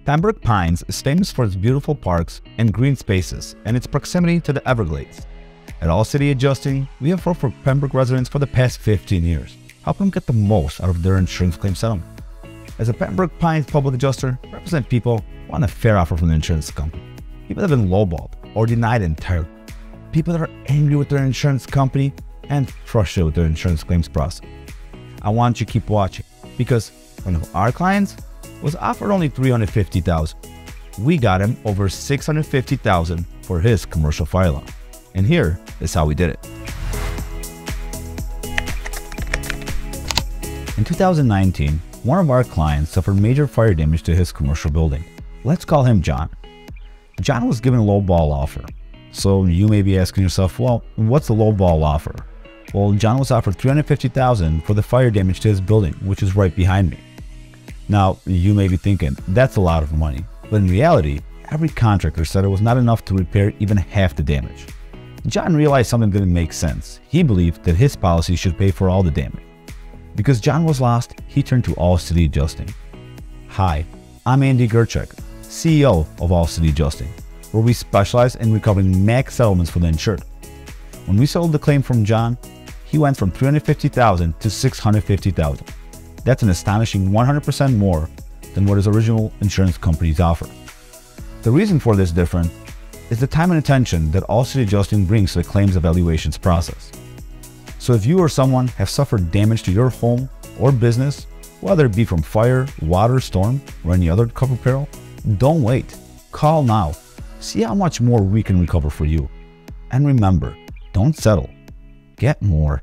Pembroke Pines is famous for its beautiful parks and green spaces and its proximity to the Everglades. At All City Adjusting, we have worked for Pembroke residents for the past 15 years, helping them get the most out of their insurance claim settlement. As a Pembroke Pines public adjuster, I represent people who want a fair offer from the insurance company, people that have been lowballed or denied entirely, people that are angry with their insurance company and frustrated with their insurance claims process. I want you to keep watching because one of our clients was offered only $350,000. We got him over $650,000 for his commercial fire alarm. And here is how we did it. In 2019, one of our clients suffered major fire damage to his commercial building. Let's call him John. John was given a low ball offer. So you may be asking yourself, well, what's a low ball offer? Well, John was offered $350,000 for the fire damage to his building, which is right behind me. Now, you may be thinking, that's a lot of money. But in reality, every contractor said it was not enough to repair even half the damage. John realized something didn't make sense. He believed that his policy should pay for all the damage. Because John was lost, he turned to All City Adjusting. Hi, I'm Andy Gerchek, CEO of All City Adjusting, where we specialize in recovering max settlements for the insured. When we settled the claim from John, he went from $350,000 to $650,000. That's an astonishing 100% more than what his original insurance companies offer. The reason for this difference is the time and attention that All City Adjusting brings to the claims evaluations process. So if you or someone have suffered damage to your home or business, whether it be from fire, water, storm, or any other covered peril, don't wait. Call now. See how much more we can recover for you. And remember, don't settle. Get more.